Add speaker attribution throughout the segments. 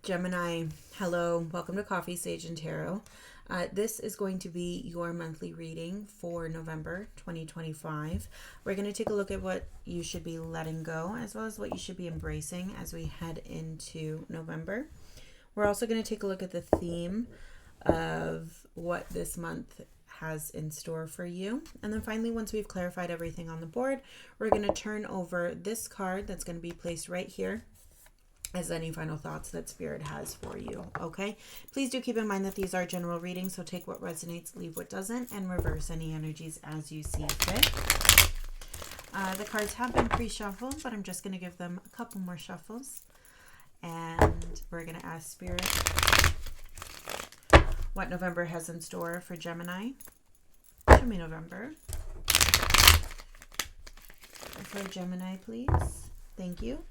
Speaker 1: Gemini, hello, welcome to Coffee, Sage, and Tarot. This is going to be your monthly reading for November 2025. We're going to take a look at what you should be letting go, as well as what you should be embracing as we head into November. We're also going to take a look at the theme of what this month has in store for you. And then finally, once we've clarified everything on the board, we're going to turn over this card that's going to be placed right here as any final thoughts that Spirit has for you, okay? Please do keep in mind that these are general readings, so take what resonates, leave what doesn't, and reverse any energies as you see fit. The cards have been pre-shuffled, but I'm just going to give them a couple more shuffles. And we're going to ask Spirit what November has in store for Gemini. Show me November. For Gemini, please. Thank you.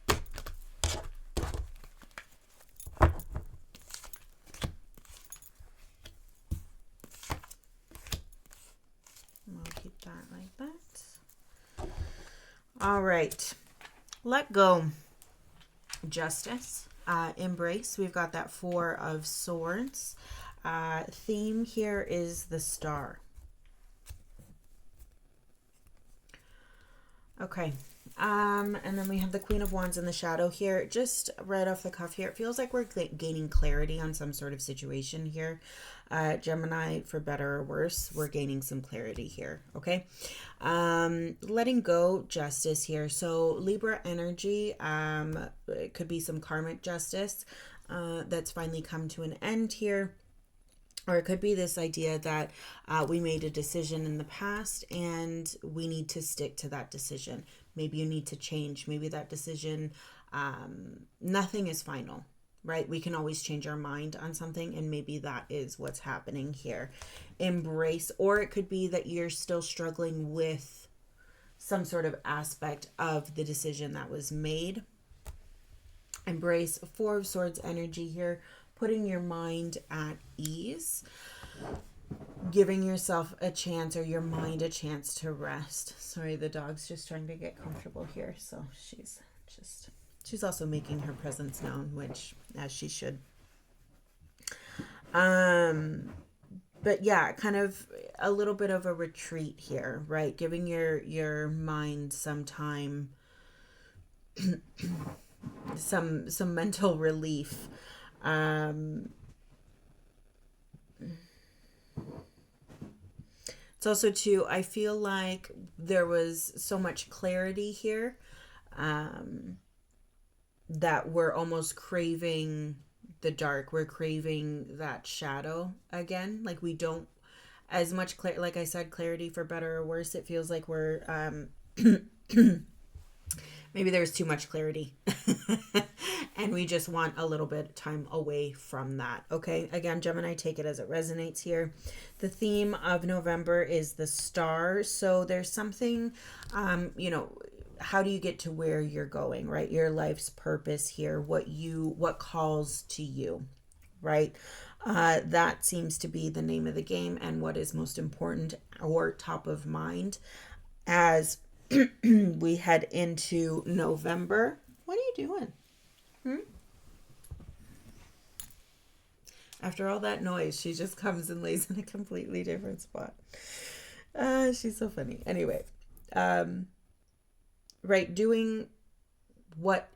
Speaker 1: Like that. All right. Let go. Justice. Embrace. We've got that Four of Swords. Theme here is the Star. Okay. And then we have the Queen of Wands in the shadow here. Just right off the cuff here, it feels like we're gaining clarity on some sort of situation here. Gemini, for better or worse, we're gaining some clarity here, okay? Letting go, justice here. So Libra energy, it could be some karmic justice that's finally come to an end here. Or it could be this idea that we made a decision in the past and we need to stick to that decision. Maybe you need to change. Maybe that decision, nothing is final, right? We can always change our mind on something, and maybe that is what's happening here. Embrace, or it could be that you're still struggling with some sort of aspect of the decision that was made. Embrace, Four of Swords energy here. Putting your mind at ease, giving yourself a chance, or your mind a chance to rest. Sorry, the dog's just trying to get comfortable here, so she's also making her presence known, which as she should. But yeah, kind of a little bit of a retreat here, right? Giving your mind some time, some mental relief. It's also too, I feel like there was so much clarity here that we're almost craving the dark. We're craving that shadow again. Like we don't as much like I said, clarity for better or worse. It feels like we're maybe there's too much clarity and we just want a little bit of time away from that. Okay. Again, Gemini, take it as it resonates here. The theme of November is the Star. So there's something, how do you get to where you're going, right? Your life's purpose here, what calls to you, right? That seems to be the name of the game and what is most important or top of mind as we head into November. What are you doing? After all that noise, she just comes and lays in a completely different spot. She's so funny. Anyway, right, doing what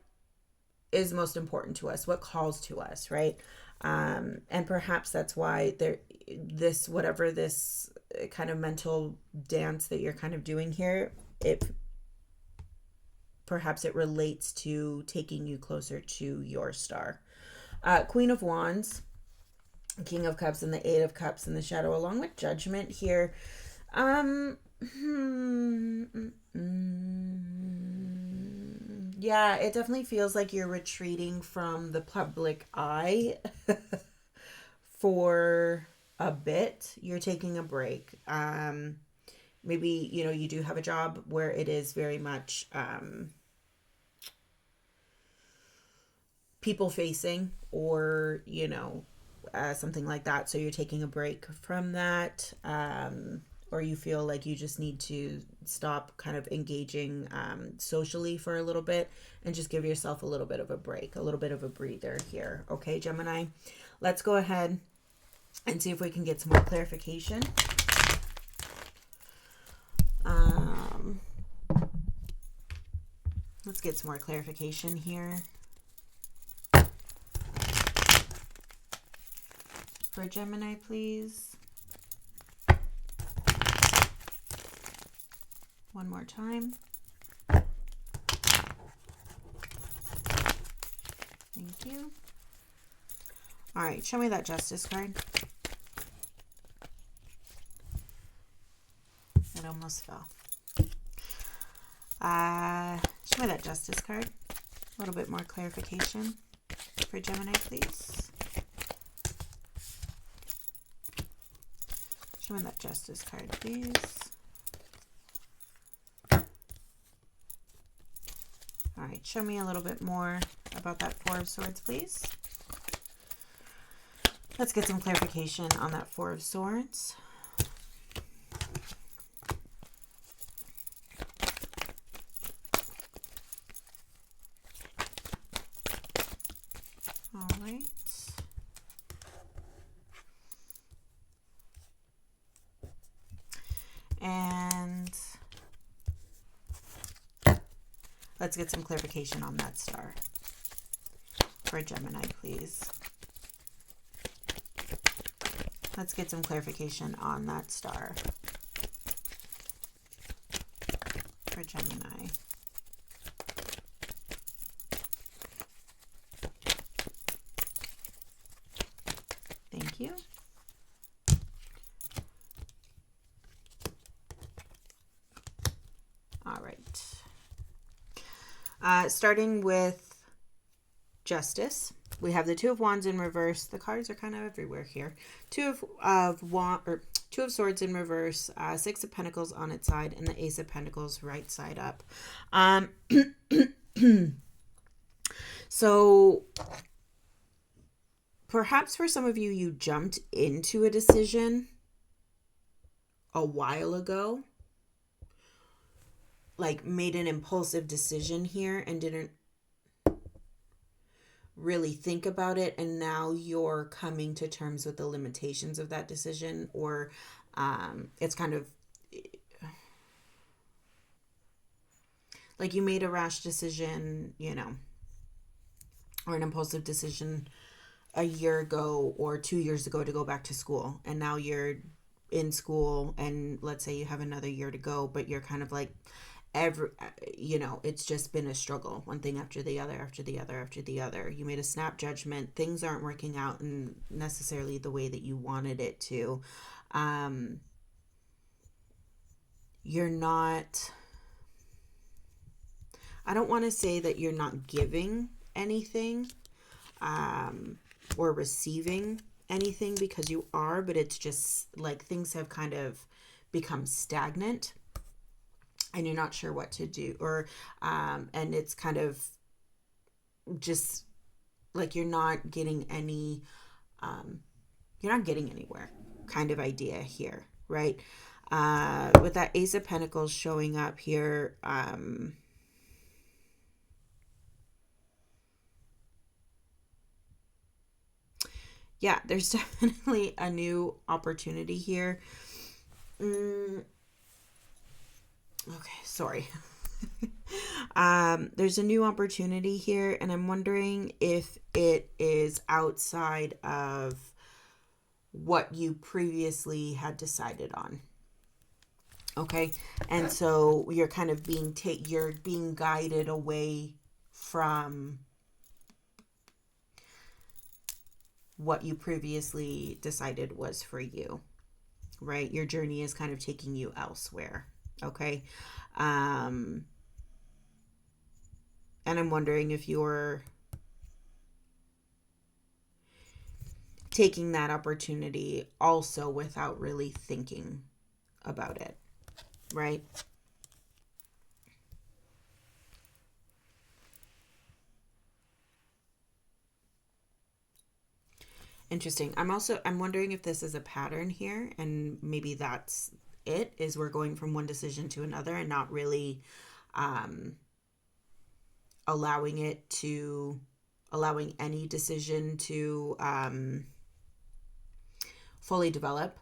Speaker 1: is most important to us, what calls to us, right? And perhaps that's why this kind of mental dance that you're kind of doing here, perhaps it relates to taking you closer to your star. Queen of Wands, King of Cups, and the Eight of Cups in the shadow, along with Judgment here. Yeah, it definitely feels like you're retreating from the public eye for a bit. You're taking a break. Maybe, you do have a job where it is very much people facing, or, something like that. So you're taking a break from that. or you feel like you just need to stop kind of engaging socially for a little bit and just give yourself a little bit of a break, a little bit of a breather here. Okay, Gemini, let's go ahead and see if we can get some more clarification. Let's get some more clarification here for Gemini, please. One more time. Thank you. All right, show me that Justice card. It almost fell. Show me that Justice card. A little bit more clarification for Gemini, please. Show me that Justice card, please. All right, show me a little bit more about that Four of Swords, please. Let's get some clarification on that Four of Swords. All right. And let's get some clarification on that star for Gemini, please. Let's get some clarification on that star for Gemini. Thank you. All right. Starting with Justice, we have the Two of Wands in reverse. The cards are kind of everywhere here. Two of Swords in reverse, Six of Pentacles on its side, and the Ace of Pentacles right side up. So perhaps for some of you, you jumped into a decision a while ago, like made an impulsive decision here and didn't really think about it, and now you're coming to terms with the limitations of that decision, or it's kind of like you made a rash decision, you know, or an impulsive decision a year ago or 2 years ago to go back to school, and now you're in school and let's say you have another year to go, but you're kind of like it's just been a struggle, one thing after the other, after the other, after the other. You made a snap judgment. Things aren't working out in necessarily the way that you wanted it to. You're not, I don't want to say that you're not giving anything or receiving anything, because you are, but it's just like things have kind of become stagnant and you're not sure what to do, or and it's kind of just like you're not getting any you're not getting anywhere kind of idea here, right? With that Ace of Pentacles showing up here, yeah, there's definitely a new opportunity here. Okay, sorry. There's a new opportunity here, and I'm wondering if it is outside of what you previously had decided on. Okay, and so you're kind of you're being guided away from what you previously decided was for you, right? Your journey is kind of taking you elsewhere. Okay. And I'm wondering if you're taking that opportunity also without really thinking about it, right? Interesting. I'm wondering if this is a pattern here, and maybe that's it, is we're going from one decision to another and not really allowing any decision to fully develop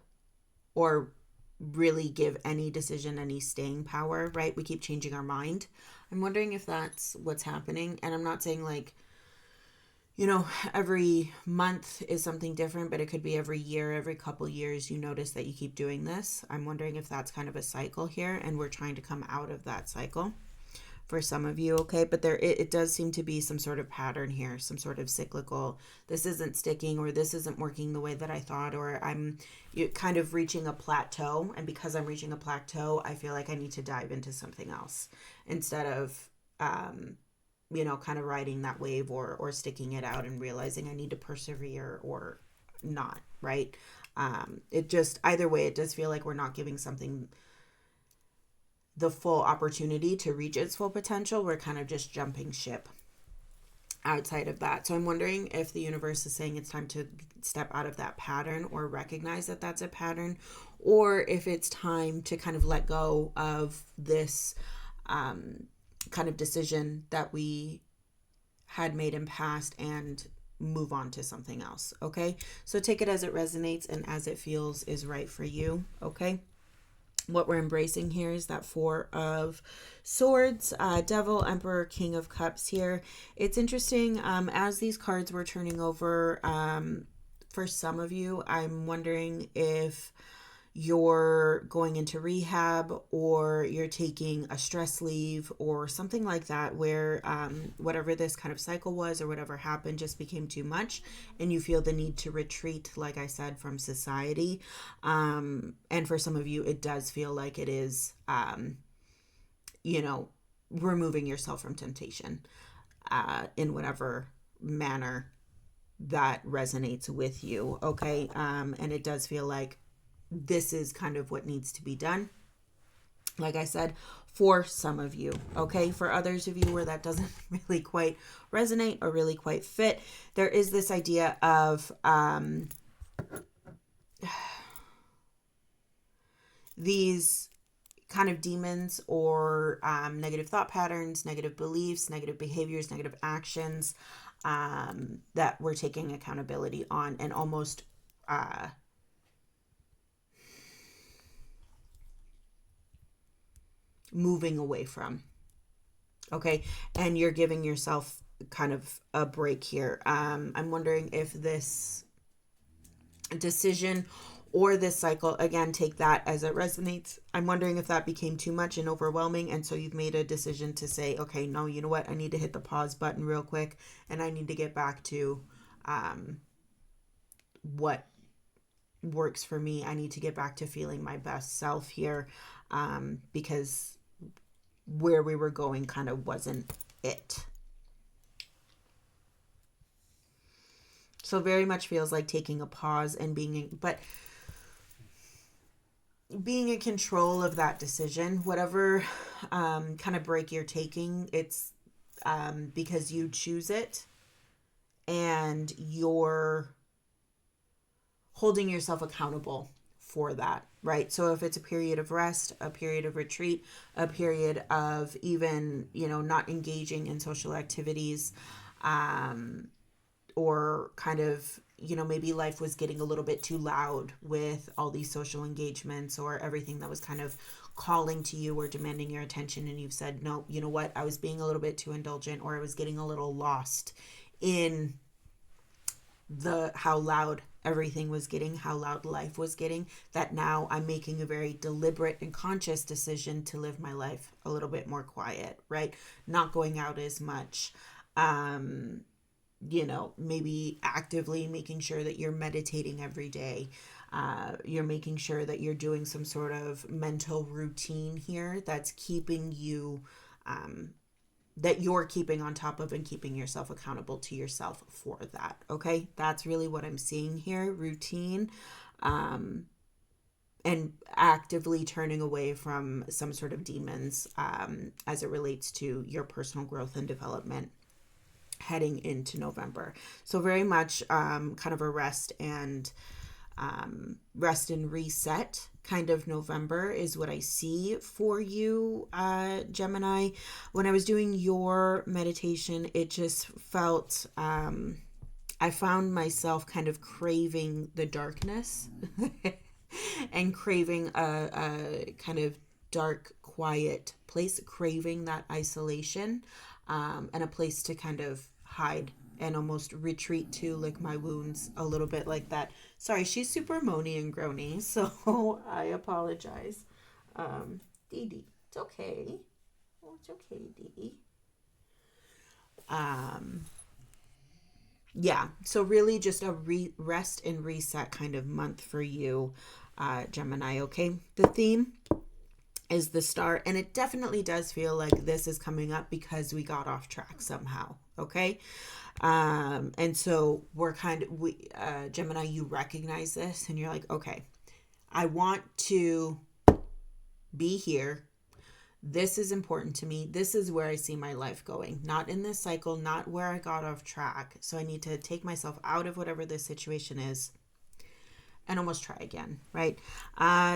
Speaker 1: or really give any decision any staying power, right? We keep changing our mind. I'm wondering if that's what's happening. And I'm not saying like, every month is something different, but it could be every year, every couple years, you notice that you keep doing this. I'm wondering if that's kind of a cycle here, and we're trying to come out of that cycle for some of you, okay? But it does seem to be some sort of pattern here, some sort of cyclical, this isn't sticking, or this isn't working the way that I thought, or I'm kind of reaching a plateau, and because I'm reaching a plateau, I feel like I need to dive into something else instead of kind of riding that wave or sticking it out and realizing I need to persevere or not, right? It just, either way, it does feel like we're not giving something the full opportunity to reach its full potential. We're kind of just jumping ship outside of that. So I'm wondering if the universe is saying it's time to step out of that pattern or recognize that that's a pattern, or if it's time to kind of let go of this kind of decision that we had made in past and move on to something else. Okay, so take it as it resonates and as it feels is right for you. Okay, what we're embracing here is that Four of Swords, Devil, Emperor, King of Cups here. It's interesting, as these cards were turning over, for some of you, I'm wondering if you're going into rehab or you're taking a stress leave or something like that, where whatever this kind of cycle was or whatever happened just became too much and you feel the need to retreat, like I said, from society. And for some of you, it does feel like it is, removing yourself from temptation in whatever manner that resonates with you. Okay. And it does feel like this is kind of what needs to be done. Like I said, for some of you, okay? For others of you where that doesn't really quite resonate or really quite fit, there is this idea of these kind of demons or negative thought patterns, negative beliefs, negative behaviors, negative actions that we're taking accountability on and almost moving away from. Okay, and you're giving yourself kind of a break here. I'm wondering if this decision or this cycle, again, take that as it resonates. I'm wondering if that became too much and overwhelming, and so you've made a decision to say, okay, no, you know what, I need to hit the pause button real quick and I need to get back to what works for me. I need to get back to feeling my best self here, because where we were going kind of wasn't it. So very much feels like taking a pause and being in control of that decision, whatever kind of break you're taking. It's because you choose it and you're holding yourself accountable for that, right? So if it's a period of rest, a period of retreat, a period of even, not engaging in social activities, or kind of, maybe life was getting a little bit too loud with all these social engagements or everything that was kind of calling to you or demanding your attention, and you've said, no, you know what, I was being a little bit too indulgent, or I was getting a little lost in how loud everything was getting, how loud life was getting, that now I'm making a very deliberate and conscious decision to live my life a little bit more quiet, right? Not going out as much, maybe actively making sure that you're meditating every day. You're making sure that you're doing some sort of mental routine here that's keeping you, that you're keeping on top of and keeping yourself accountable to yourself for that. Okay. That's really what I'm seeing here. Routine, and actively turning away from some sort of demons, as it relates to your personal growth and development heading into November. So very much, kind of a rest and reset kind of November is what I see for you, Gemini. When I was doing your meditation, it just felt, I found myself kind of craving the darkness and craving a kind of dark, quiet place, craving that isolation, and a place to kind of hide and almost retreat to, lick my wounds a little bit like that. Sorry, she's super moany and groany, so I apologize. Dee Dee, it's okay. Oh, it's okay, Dee. Yeah, so really just a rest and reset kind of month for you, Gemini, okay? The theme is the star, and it definitely does feel like this is coming up because we got off track somehow, okay? And so we're Gemini, you recognize this and you're like, okay, I want to be here. This is important to me. This is where I see my life going, not in this cycle, not where I got off track. So I need to take myself out of whatever this situation is and almost try again, right?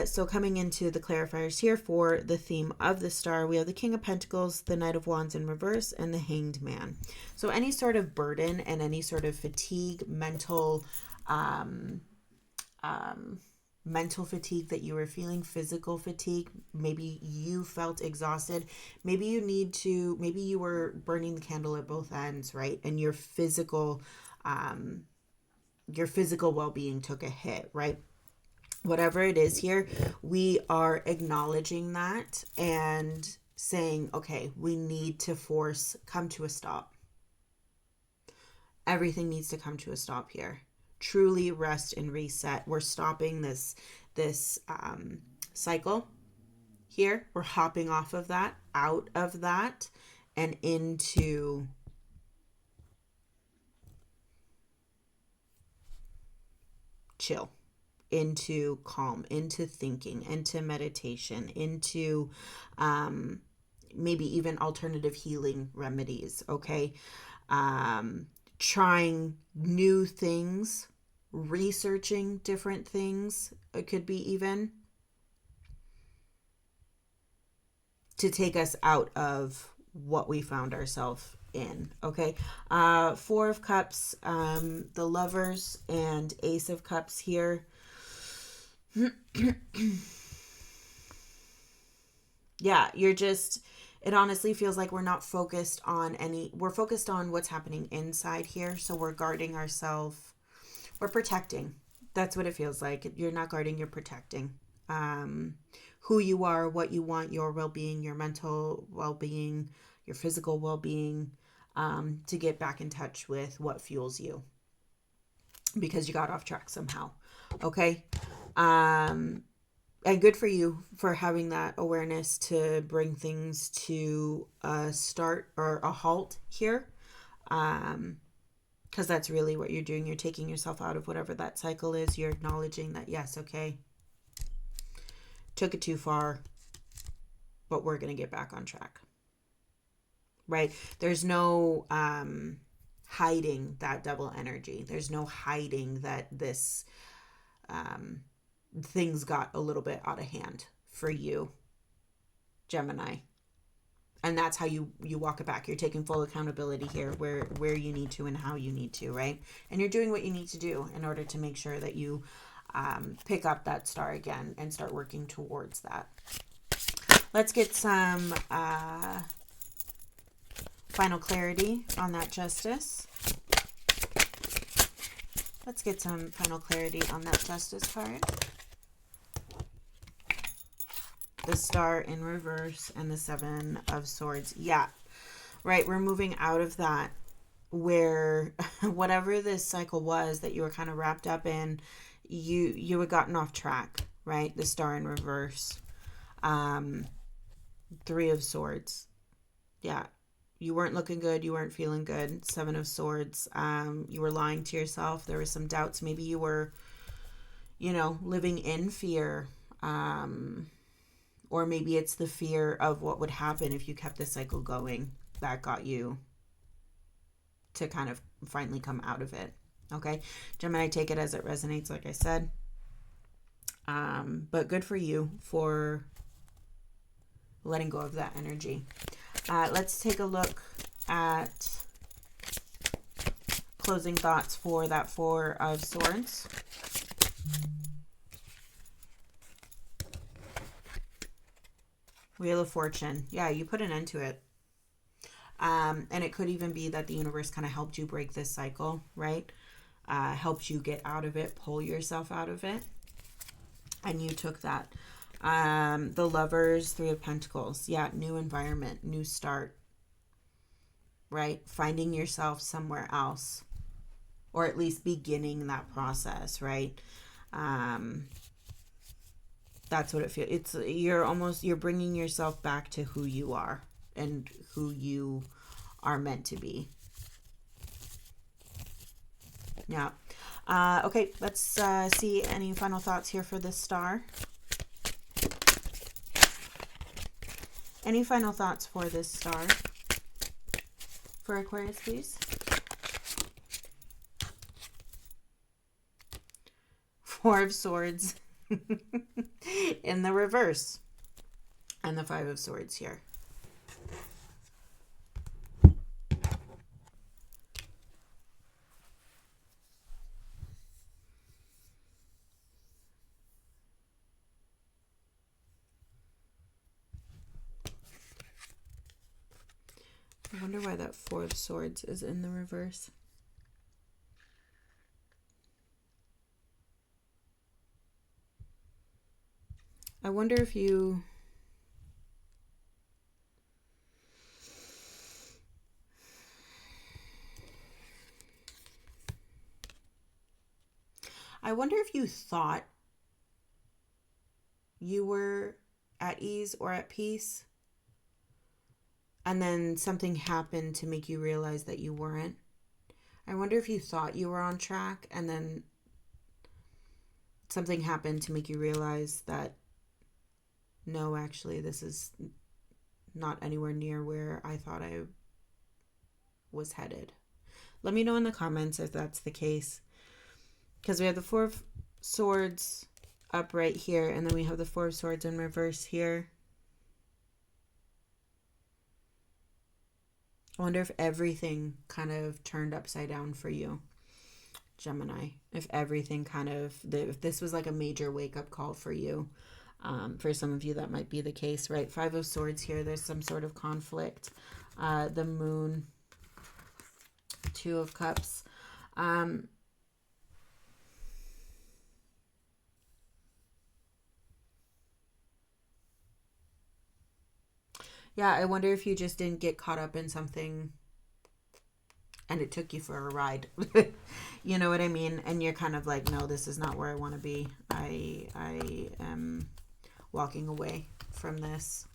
Speaker 1: So coming into the clarifiers here for the theme of the star, we have the King of Pentacles, the Knight of Wands in reverse, and the Hanged Man. So any sort of burden and any sort of fatigue, mental fatigue that you were feeling, physical fatigue, maybe you felt exhausted, maybe you were burning the candle at both ends, right? And your physical well-being took a hit, right? Whatever it is here, we are acknowledging that and saying, okay, we need to come to a stop. Everything needs to come to a stop here. Truly rest and reset. We're stopping this cycle here. We're hopping off of that, out of that, and into chill, into calm, into thinking, into meditation, into maybe even alternative healing remedies, okay? Trying new things, researching different things, it could be even to take us out of what we found ourselves in, okay? Four of Cups, the Lovers, and Ace of Cups here. Yeah, it honestly feels like we're focused on what's happening inside here. So we're guarding ourselves. We're protecting. That's what it feels like. You're not guarding, you're protecting. Who you are, what you want, your well-being, your mental well-being, your physical well-being, to get back in touch with what fuels you because you got off track somehow. Okay. And good for you for having that awareness to bring things to a start or a halt here. Because that's really what you're doing. You're taking yourself out of whatever that cycle is. You're acknowledging that, yes, okay, took it too far, but we're going to get back on track. Right? There's no hiding that double energy. There's no hiding that this things got a little bit out of hand for you, Gemini. And that's how you walk it back. You're taking full accountability here where you need to and how you need to, right? And you're doing what you need to do in order to make sure that you pick up that star again and start working towards that. Let's get some final clarity on that Justice. Let's get some final clarity on that Justice card. The Star in reverse and the Seven of Swords. Yeah, right. We're moving out of that where whatever this cycle was that you were kind of wrapped up in, you had gotten off track, right? The Star in reverse. Three of Swords. Yeah. You weren't looking good. You weren't feeling good. Seven of Swords. You were lying to yourself. There were some doubts. Maybe you were, living in fear. Or maybe it's the fear of what would happen if you kept the cycle going that got you to kind of finally come out of it. Okay. Gemini, take it as it resonates, like I said. But good for you for letting go of that energy. Let's take a look at closing thoughts for that Four of Swords. Wheel of Fortune. Yeah, you put an end to it. And it could even be that the universe kind of helped you break this cycle, right? Helped you get out of it, pull yourself out of it. And you took that. The Lovers, Three of Pentacles. Yeah, new environment, new start, right? Finding yourself somewhere else, or at least beginning that process, right? That's what it feels. It's you're bringing yourself back to who you are and who you are meant to be. Yeah. Okay, let's see any final thoughts here for this star. Any final thoughts for this star? For Aquarius, please. Four of Swords in the reverse. And the Five of Swords here. I wonder why that Four of Swords is in the reverse. I wonder if you... I wonder if you thought you were at ease or at peace, and then something happened to make you realize that you weren't. I wonder if you thought you were on track, and then something happened to make you realize that, no, actually, this is not anywhere near where I thought I was headed. Let me know in the comments if that's the case. Because we have the Four of Swords up right here, and then we have the Four of Swords in reverse here. I wonder if everything kind of turned upside down for you, Gemini. If everything kind of, if this was like a major wake-up call for you. For some of you, that might be the case, right? Five of Swords here. There's some sort of conflict. The Moon. Two of Cups. Yeah, I wonder if you just didn't get caught up in something and it took you for a ride. You know what I mean? And you're kind of like, no, this is not where I want to be. I am walking away from this.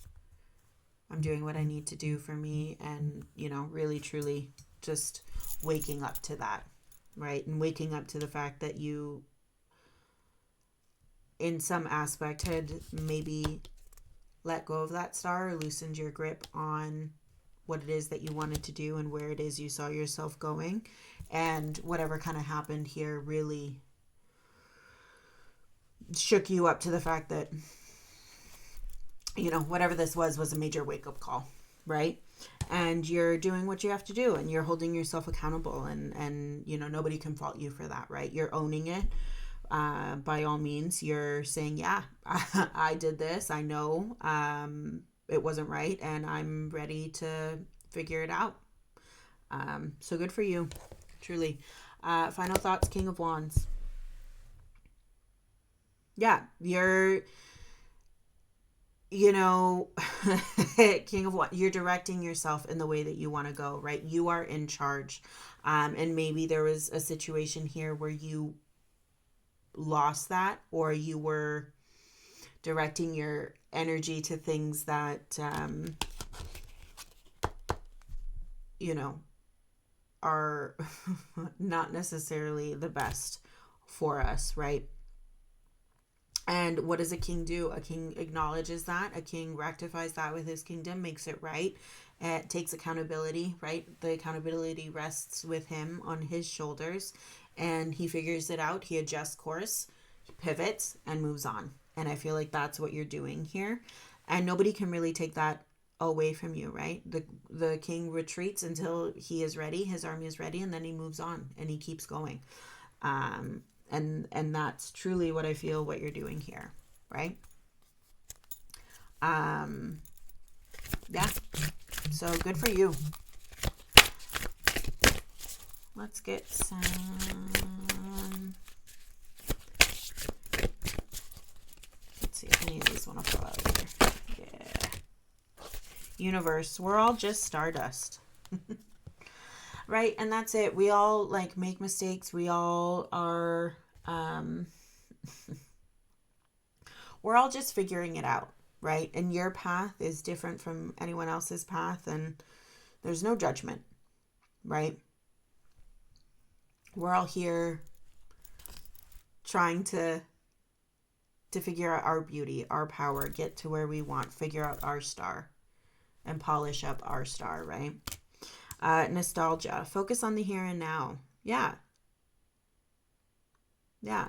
Speaker 1: I'm doing what I need to do for me, and, you know, really, truly just waking up to that, right? And waking up to the fact that you, in some aspect, had maybe let go of that star, or loosened your grip on what it is that you wanted to do and where it is you saw yourself going. And whatever kind of happened here really shook you up to the fact that, you know, whatever this was a major wake-up call, right? And you're doing what you have to do, and you're holding yourself accountable, and you know, nobody can fault you for that, right? You're owning it. By all means, you're saying, yeah, I did this. I know it wasn't right, and I'm ready to figure it out. So good for you, truly. Final thoughts, King of Wands. Yeah, you're, you know, King of Wands, you're directing yourself in the way that you want to go, right? You are in charge. And maybe there was a situation here where you lost that, or you were directing your energy to things that you know, are not necessarily the best for us, right? And what does a king do? A king acknowledges that. A king rectifies that with his kingdom, makes it right. It takes accountability, right? The accountability rests with him, on his shoulders, and he figures it out. He adjusts course. pivots and moves on. And I feel like that's what you're doing here. And nobody can really take that away from you, right? The king retreats until he is ready, his army is ready, and then he moves on and he keeps going. And that's truly what I feel what you're doing here, right? Yeah. So good for you. Let's get some. Let's see if any of these want to fall out here. Yeah. Universe, we're all just stardust. Right? And that's it. We all like make mistakes. We all are we're all just figuring it out, right? And your path is different from anyone else's path, and there's no judgment, right? We're all here trying to figure out our beauty, our power, get to where we want, figure out our star, and polish up our star, right? Nostalgia. Focus on the here and now. Yeah. Yeah.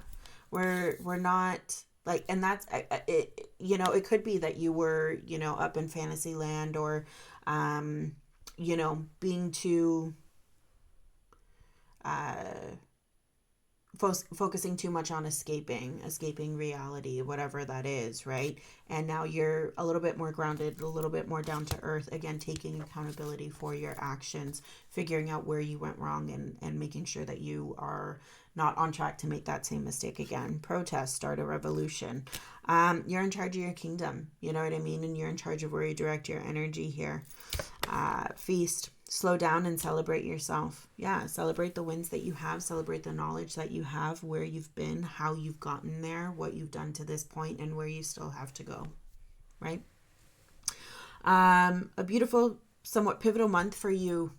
Speaker 1: We're not like, and that's it, you know, it could be that you were, you know, up in fantasy land, or you know, being too focusing too much on escaping reality, whatever that is, right? And now you're a little bit more grounded, a little bit more down to earth, again, taking accountability for your actions, figuring out where you went wrong, and making sure that you are not on track to make that same mistake again. Protest, start a revolution. You're in charge of your kingdom, you know what I mean? And you're in charge of where you direct your energy here. Feast, slow down and celebrate yourself. Yeah, celebrate the wins that you have, celebrate the knowledge that you have, where you've been, how you've gotten there, what you've done to this point, and where you still have to go, right? A beautiful, somewhat pivotal month for you,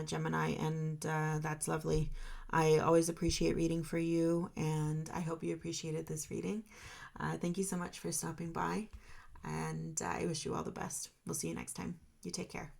Speaker 1: Gemini, and that's lovely. I always appreciate reading for you, and I hope you appreciated this reading. Thank you so much for stopping by, and I wish you all the best. We'll see you next time. You take care.